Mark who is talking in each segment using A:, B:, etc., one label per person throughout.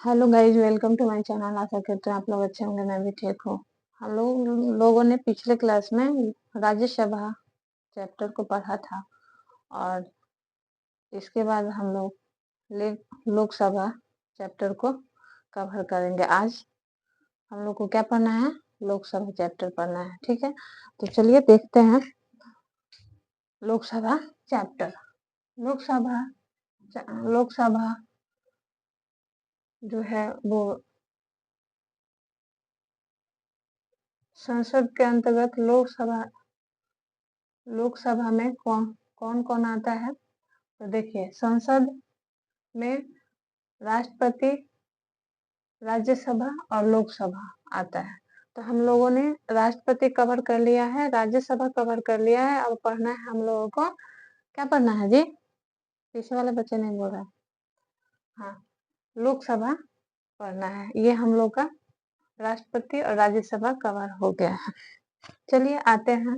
A: Hello guys, welcome to my channel. आशा करते हैं आप लोग अच्छे होंगे, मैं भी ठीक हूँ। हम लोगों ने पिछले क्लास में राज्यसभा चैप्टर को पढ़ा था और इसके बाद हम लोग लोकसभा चैप्टर को कवर करेंगे। आज हम लोग को क्या पढ़ना है? लोकसभा चैप्टर पढ़ना है। ठीक है, तो चलिए देखते हैं लोकसभा चैप्टर। लोकसभा लोकसभा जो है वो संसद के अंतर्गत लोकसभा में कौन कौन कौन आता है? तो देखिए, संसद में राष्ट्रपति, राज्यसभा और लोकसभा आता है। तो हम लोगों ने राष्ट्रपति कवर कर लिया है, राज्यसभा कवर कर लिया है। अब पढ़ना है हम लोगों को, क्या पढ़ना है जी? पीछे वाले बच्चे नहीं बोल रहे। हाँ, लोकसभा पढ़ना है। ये हम लोग का राष्ट्रपति और राज्यसभा कवर हो गया है। चलिए आते हैं,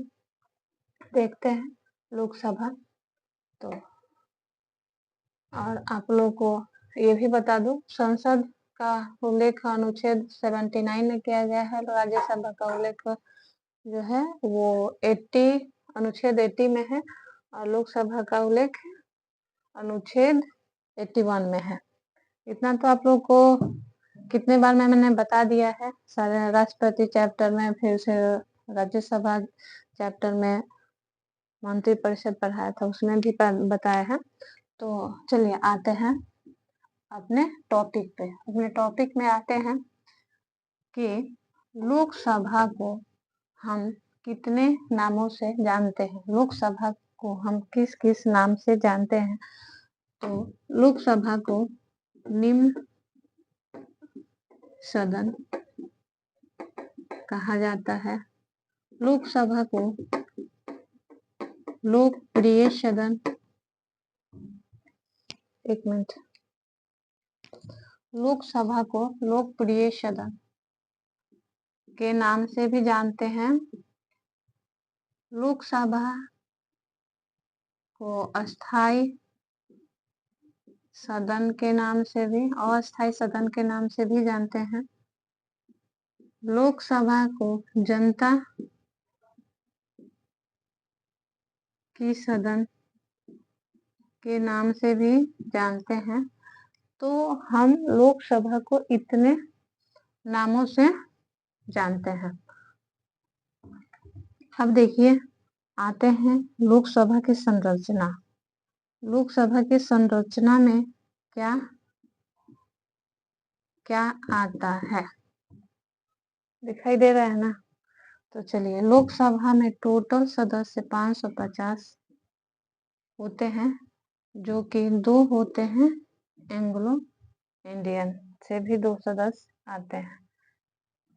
A: देखते हैं लोकसभा। तो और आप लोग को ये भी बता दूं, संसद का उल्लेख अनुच्छेद 79 में किया गया है। राज्यसभा का उल्लेख जो है वो 80 अनुच्छेद 80 में है और लोकसभा का उल्लेख अनुच्छेद 81 में है। इतना तो आप लोग को कितने बार मैंने बता दिया है। सारे राष्ट्रपति चैप्टर में, फिर से राज्यसभा चैप्टर में मंत्रिपरिषद पढ़ाया था, उसमें भी बताया है। तो चलिए आते हैं अपने टॉपिक पे। अपने टॉपिक में आते हैं कि लोकसभा को हम कितने नामों से जानते हैं। लोकसभा को हम किस किस नाम से जानते हैं? तो लोकसभा को निम्न सदन कहा जाता है। लोकसभा को लोकप्रिय सदन, एक मिनट, लोकसभा को लोकप्रिय सदन के नाम से भी जानते हैं। लोकसभा को अस्थाई सदन के नाम से भी, अस्थाई सदन के नाम से भी जानते हैं। लोकसभा को जनता की सदन के नाम से भी जानते हैं। तो हम लोकसभा को इतने नामों से जानते हैं। अब देखिए, आते हैं लोकसभा की संरचना। लोकसभा की संरचना में क्या क्या आता है? दिखाई दे रहा है ना? तो चलिए, लोकसभा में टोटल सदस्य 550 होते हैं, जो कि 2 होते हैं एंग्लो इंडियन से भी 2 सदस्य आते हैं।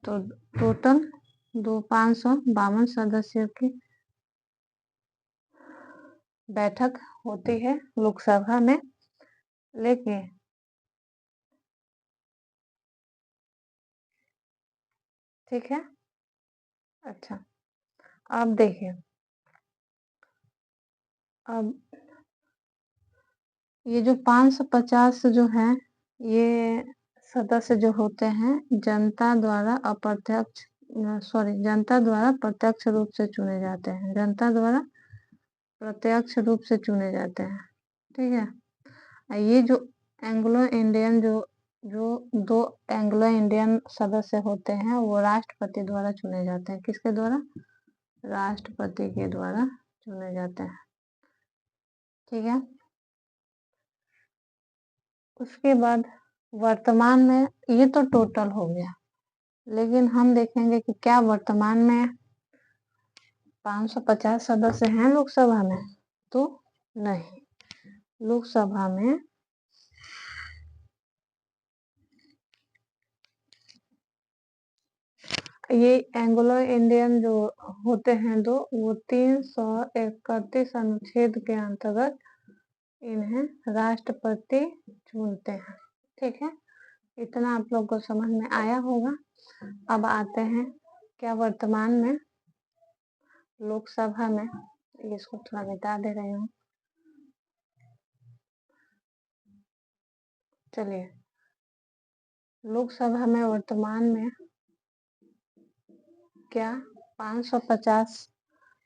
A: तो टोटल 552 सदस्यों की बैठक होती है लोकसभा में। लेकिन ठीक है, अच्छा, अब देखिए, अब ये जो 550 जो है, ये सदस्य जो होते हैं जनता द्वारा जनता द्वारा प्रत्यक्ष रूप से चुने जाते हैं। जनता द्वारा प्रत्यक्ष रूप से चुने जाते हैं। ठीक है, ये जो एंग्लो इंडियन जो जो 2 एंग्लो इंडियन सदस्य होते हैं, वो राष्ट्रपति द्वारा चुने जाते हैं। किसके द्वारा? राष्ट्रपति के द्वारा चुने जाते हैं। ठीक है, उसके बाद वर्तमान में, ये तो टोटल हो गया, लेकिन हम देखेंगे कि क्या वर्तमान में 550 सदस्य हैं लोकसभा में? तो नहीं, लोकसभा में ये एंग्लो इंडियन जो होते हैं 2, वो 331 अनुच्छेद के अंतर्गत इन्हें राष्ट्रपति चुनते हैं। ठीक है, इतना आप लोग को समझ में आया होगा। अब आते हैं क्या वर्तमान में लोकसभा में, इसको थोड़ा मिटा दे रही हूँ। चलिए, लोकसभा में वर्तमान में क्या 550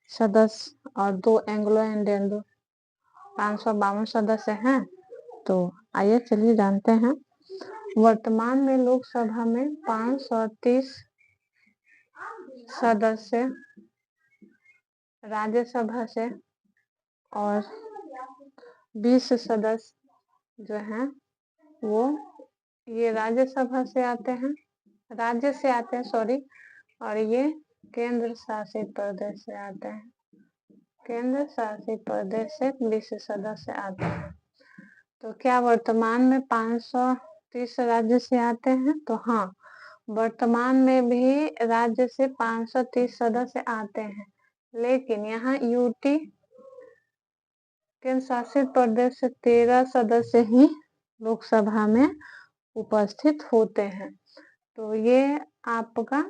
A: सदस्य और 2 एंग्लो इंडियन 552 सदस्य हैं। तो आइए चलिए जानते हैं। वर्तमान में लोकसभा में 530 सदस्य राज्यसभा से और 20 सदस्य जो हैं वो ये राज्यसभा से आते हैं, राज्य से आते हैं सॉरी, और ये केंद्र शासित प्रदेश से आते हैं। केंद्र शासित प्रदेश से 20 सदस्य आते हैं। तो क्या वर्तमान में 530 राज्य से आते हैं? तो हाँ, वर्तमान में भी राज्य से 530 सदस्य आते हैं, लेकिन यहाँ यूटी केंद्र शासित प्रदेश से 13 सदस्य ही लोकसभा में उपस्थित होते हैं। तो ये आपका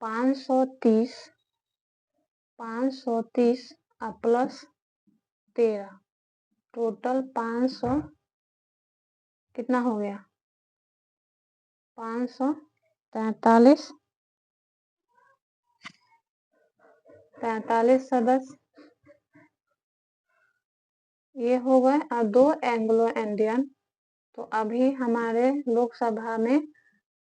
A: 530 प्लस 13 टोटल 500 कितना हो गया? 543 सदस्य ये हो गए और 2 एंग्लो इंडियन। तो अभी हमारे लोकसभा में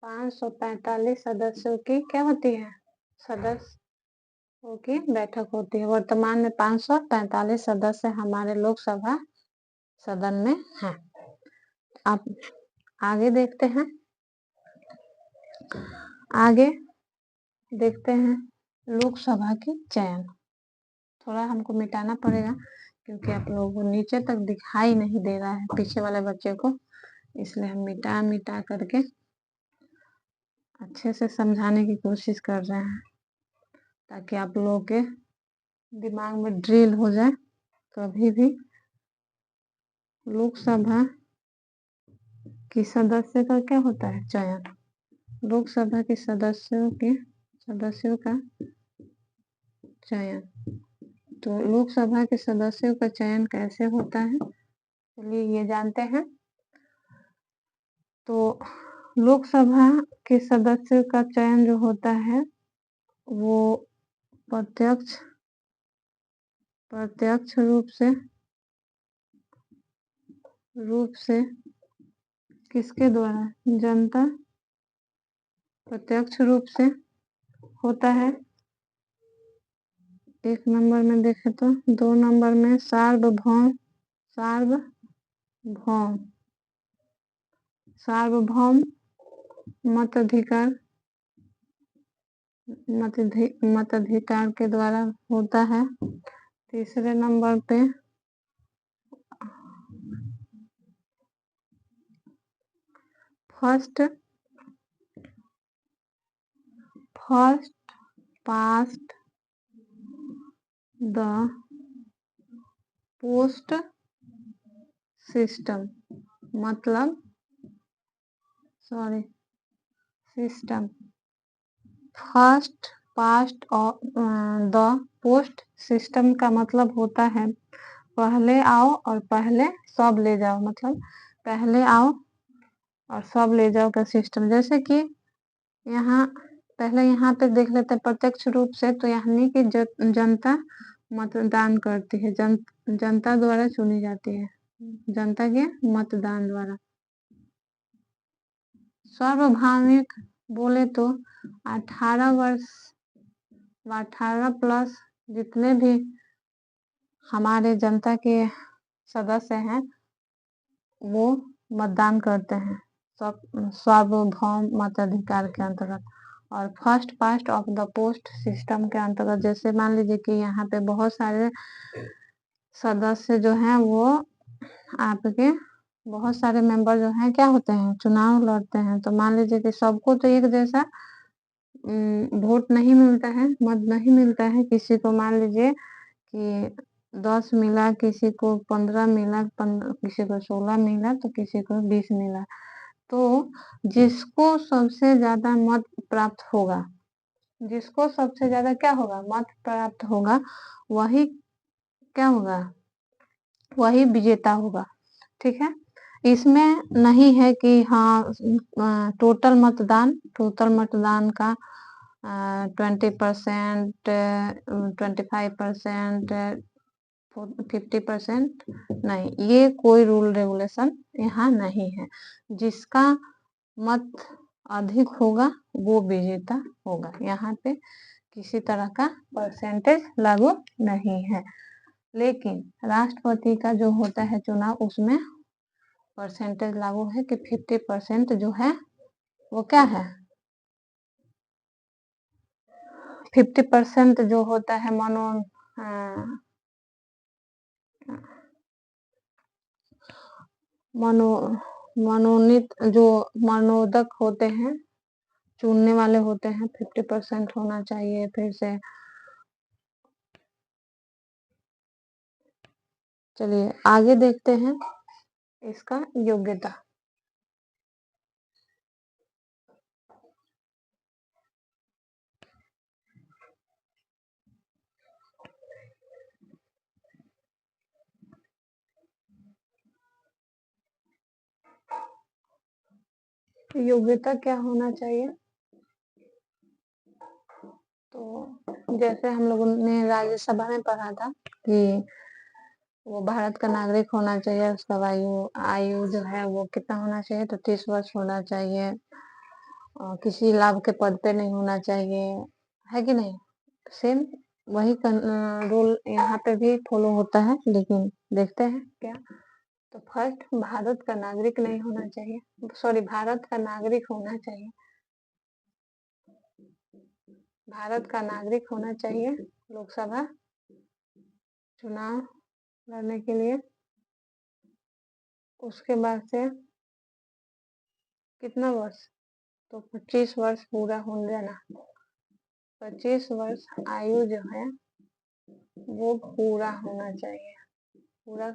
A: 545 सदस्यों की क्या होती है? सदस्यों की बैठक होती है। वर्तमान में 545 सदस्य हमारे लोकसभा सदन में हैं। आप आगे देखते हैं। आगे देखते हैं लोकसभा की चयन। थोड़ा हमको मिटाना पड़ेगा क्योंकि आप लोगों को नीचे तक दिखाई नहीं दे रहा है पीछे वाले बच्चे को, इसलिए हम मिटा करके अच्छे से समझाने की कोशिश कर रहे हैं ताकि आप लोगों के दिमाग में ड्रिल हो जाए। कभी भी लोकसभा की सदस्य का क्या होता है? चयन। लोकसभा के सदस्यों का चयन। तो लोकसभा के सदस्यों का चयन कैसे होता है, चलिए ये जानते हैं। तो लोकसभा के सदस्यों का चयन जो होता है वो प्रत्यक्ष रूप से किसके द्वारा? जनता प्रत्यक्ष रूप से होता है। 1 नंबर में देखें तो 2 नंबर में सार्वभौम मताधिकार के द्वारा होता है। तीसरे नंबर पे first past the post system first past the post system का मतलब होता है पहले आओ और पहले सब ले जाओ, मतलब पहले आओ और सब ले जाओ का सिस्टम। जैसे कि यहाँ पे देख लेते हैं प्रत्यक्ष रूप से, तो यानी कि जनता मतदान करती है, जनता द्वारा चुनी जाती है, जनता के मतदान द्वारा। सार्वभौमिक बोले तो 18 प्लस जितने भी हमारे जनता के सदस्य हैं वो मतदान करते हैं सार्वभौम मताधिकार के अंतर्गत। और first past of the post system के अंतर्गत, जैसे मान लीजिए कि यहाँ पे बहुत सारे सदस्य जो हैं वो आपके बहुत सारे मेंबर जो हैं क्या होते हैं? चुनाव लड़ते हैं। तो मान लीजिए कि सबको तो एक जैसा वोट नहीं मिलता है, मत नहीं मिलता है। किसी को मान लीजिए कि 10 मिला, किसी को 15 मिला, किसी को 16 मिला, तो किसी को 20 मिला। तो जिसको सबसे ज्यादा मत प्राप्त होगा, जिसको सबसे ज्यादा क्या होगा? मत प्राप्त होगा, वही क्या होगा? वही विजेता होगा। ठीक है, इसमें नहीं है कि हाँ टोटल मतदान का 20%, 25%, 50% नहीं, ये कोई रूल रेगुलेशन यहाँ नहीं है। जिसका मत अधिक होगा वो विजेता होगा। यहाँ पे किसी तरह का परसेंटेज लागू नहीं है। लेकिन राष्ट्रपति का जो होता है चुनाव, उसमें परसेंटेज लागू है कि 50% जो है वो क्या है, 50% जो होता है मनोनीत जो मनोदक होते हैं, चुनने वाले होते हैं, 50% होना चाहिए। फिर से चलिए आगे देखते हैं इसका योग्यता। योग्यता क्या होना चाहिए, तो जैसे हम लोगों ने राज्यसभा में पढ़ा था कि वो भारत का नागरिक होना चाहिए, उसका आयु जो है वो कितना होना चाहिए, तो 30 वर्ष होना चाहिए, किसी लाभ के पद पे नहीं होना चाहिए, है कि नहीं। सेम वही रूल यहाँ पे भी फॉलो होता है। लेकिन देखते हैं क्या, तो फर्स्ट भारत का नागरिक नहीं होना चाहिए, सॉरी भारत का नागरिक होना चाहिए, भारत का नागरिक होना चाहिए लोकसभा चुनाव लड़ने के लिए। उसके बाद से कितना वर्ष, तो 25 वर्ष पूरा होने देना, 25 वर्ष आयु जो है वो पूरा होना चाहिए, पूरा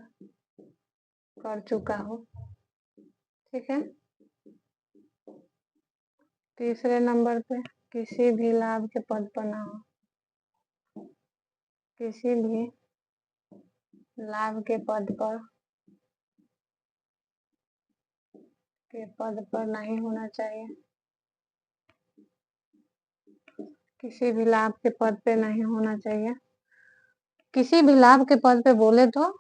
A: कर चुका हो, ठीक है। तीसरे नंबर पे किसी भी लाभ के पद पर ना हो, किसी भी लाभ के पद पर नहीं होना चाहिए, किसी भी लाभ के पद पे नहीं होना चाहिए। किसी भी लाभ के पद पे बोले तो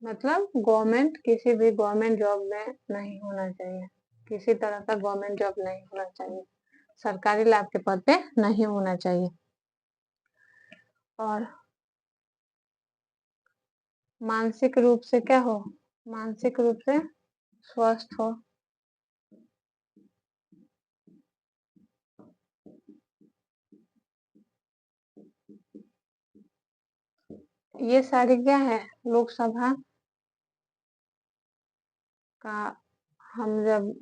A: मतलब गवर्नमेंट, किसी भी गवर्नमेंट जॉब में नहीं होना चाहिए, किसी तरह का गवर्नमेंट जॉब नहीं होना चाहिए, सरकारी लाभ के पद पे नहीं होना चाहिए। और मानसिक रूप से क्या हो, मानसिक रूप से स्वस्थ हो, ये सारी क्या है लोकसभा का। हम जब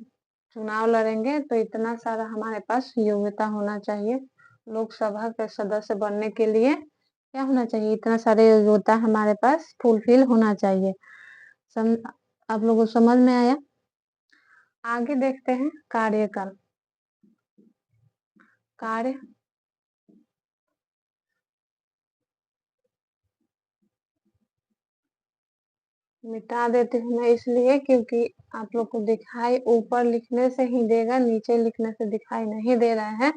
A: चुनाव लड़ेंगे तो इतना सारा हमारे पास योग्यता होना चाहिए, लोकसभा के सदस्य बनने के लिए क्या होना चाहिए, इतना सारे योग्यता हमारे पास फुलफिल होना चाहिए। आप लोगों को समझ में आया। आगे देखते हैं कार्यकाल। कार्य मिटा देती हूँ मैं इसलिए क्योंकि आप लोग को दिखाई ऊपर लिखने से ही देगा, नीचे लिखने से दिखाई नहीं दे रहा है।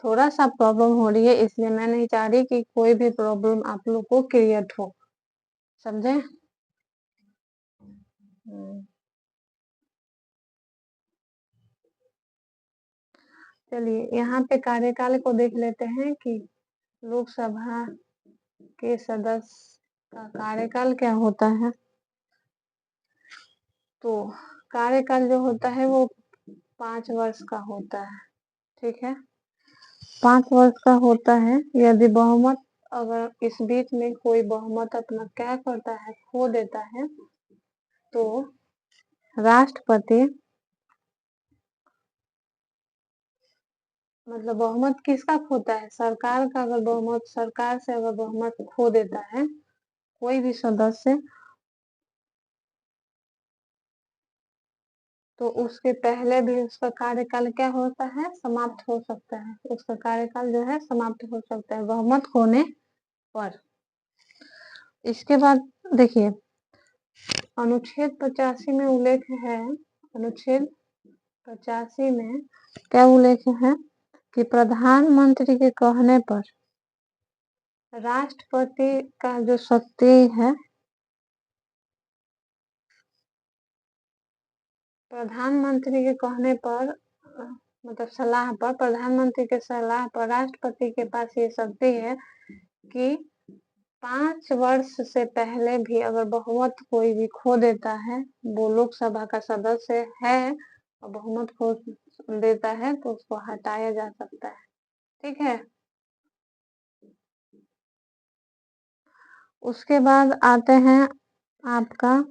A: थोड़ा सा प्रॉब्लम हो रही है, इसलिए मैं नहीं चाह रही कि कोई भी प्रॉब्लम आप लोग को क्रिएट हो, समझे। चलिए यहाँ पे कार्यकाल को देख लेते हैं कि लोकसभा के सदस्य का कार्यकाल क्या होता है। तो कार्यकाल जो होता है वो 5 वर्ष का होता है, ठीक है, 5 वर्ष का होता है। यदि बहुमत, अगर इस बीच में कोई बहुमत अपना क्या करता है, खो देता है, तो राष्ट्रपति, मतलब बहुमत किसका खोता है, सरकार का। अगर बहुमत, सरकार से अगर बहुमत खो देता है कोई भी सदस्य, तो उसके पहले भी उसका कार्यकाल क्या होता है, समाप्त हो सकता है, उसका कार्यकाल जो है समाप्त हो सकता है बहुमत खोने पर। इसके बाद देखिए अनुच्छेद 85 में उल्लेख है, अनुच्छेद 85 में क्या उल्लेख है कि प्रधानमंत्री के कहने पर राष्ट्रपति का जो शक्ति है, प्रधानमंत्री के कहने पर मतलब सलाह पर, प्रधानमंत्री के सलाह पर राष्ट्रपति के पास ये शक्ति है कि 5 वर्ष से पहले भी अगर बहुमत कोई भी खो देता है, वो लोकसभा का सदस्य है और बहुमत खो देता है तो उसको हटाया जा सकता है। ठीक है, उसके बाद आते हैं आपका,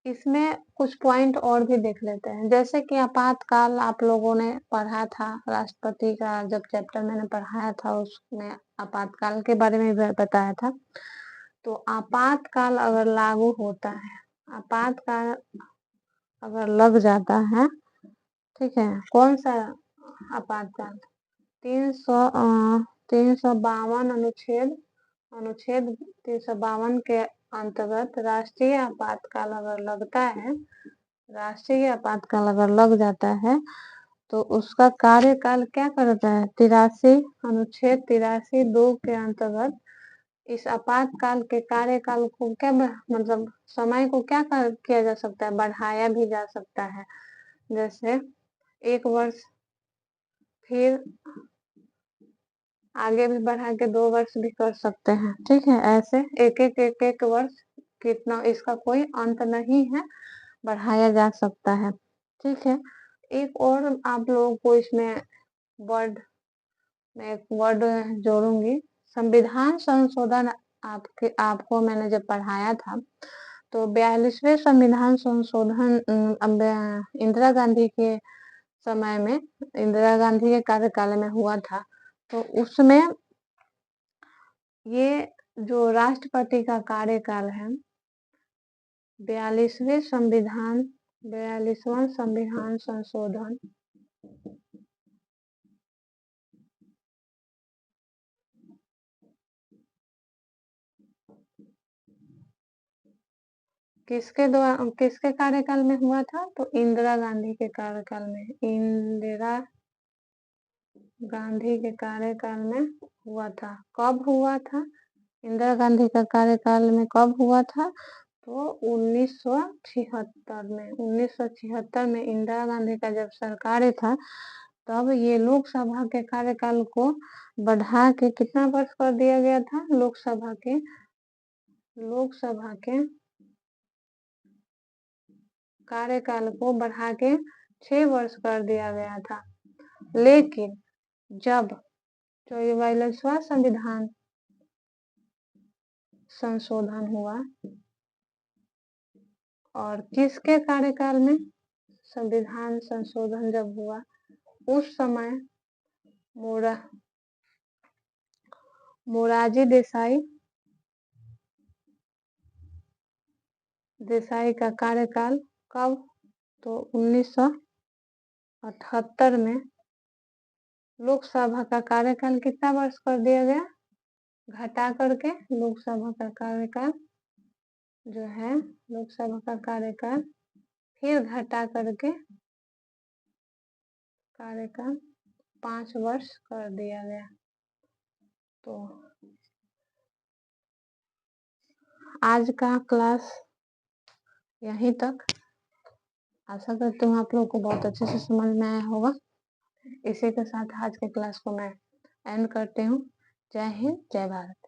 A: इसमें कुछ पॉइंट और भी देख लेते हैं। जैसे कि आपातकाल आप लोगों ने पढ़ा था, राष्ट्रपति का जब चैप्टर मैंने पढ़ाया था उसमें आपातकाल के बारे में बताया था। तो आपातकाल अगर लागू होता है, आपातकाल अगर लग जाता है, ठीक है, कौन सा आपातकाल, 352 अनुच्छेद 352 के अंतर्गत राष्ट्रीय आपातकाल अगर लगता है, राष्ट्रीय आपातकाल अगर लग जाता है तो उसका कार्यकाल क्या करता है, 83 अनुच्छेद 83(2) के अंतर्गत इस आपातकाल के कार्यकाल को क्या मतलब समय को क्या किया जा सकता है, बढ़ाया भी जा सकता है। जैसे 1 वर्ष, फिर आगे भी बढ़ा के 2 वर्ष भी कर सकते हैं। ठीक है, ऐसे एक वर्ष कितना, इसका कोई अंत नहीं है, बढ़ाया जा सकता है। ठीक है, एक और आप लोगों को इसमें वर्ड में एक वर्ड जोड़ूंगी, संविधान संशोधन। आपको मैंने जब पढ़ाया था तो 42वें संविधान संशोधन इंदिरा गांधी के समय में, इंदिरा गांधी के कार्यकाल में हुआ था। तो उसमें ये जो राष्ट्रपति का कार्यकाल है, 42वां संविधान संशोधन किसके कार्यकाल में हुआ था, तो इंदिरा गांधी के कार्यकाल में, इंदिरा गांधी के कार्यकाल में हुआ था। कब हुआ था, इंदिरा गांधी का कार्यकाल में कब हुआ था, तो 1976 में। 1976 में इंदिरा गांधी का जब सरकार था तब ये लोकसभा के कार्यकाल को बढ़ा के कितना वर्ष कर दिया गया था, लोकसभा के कार्यकाल को बढ़ा के 6 वर्ष कर दिया गया था। लेकिन जब 44वां संविधान संशोधन हुआ, और किसके कार्यकाल में संविधान संशोधन जब हुआ, उस समय मोरारजी देसाई का कार्यकाल कब, तो 1978 में लोकसभा का कार्यकाल कितना वर्ष कर दिया गया, घटा करके लोकसभा का कार्यकाल जो है, लोकसभा का कार्यकाल फिर घटा करके कार्यकाल 5 वर्ष कर दिया गया। तो आज का क्लास यहीं तक, आशा करती हूँ आप लोगों को बहुत अच्छे से समझ में आया होगा। इसी के साथ आज के क्लास को मैं एंड करती हूँ। जय हिंद, जय भारत।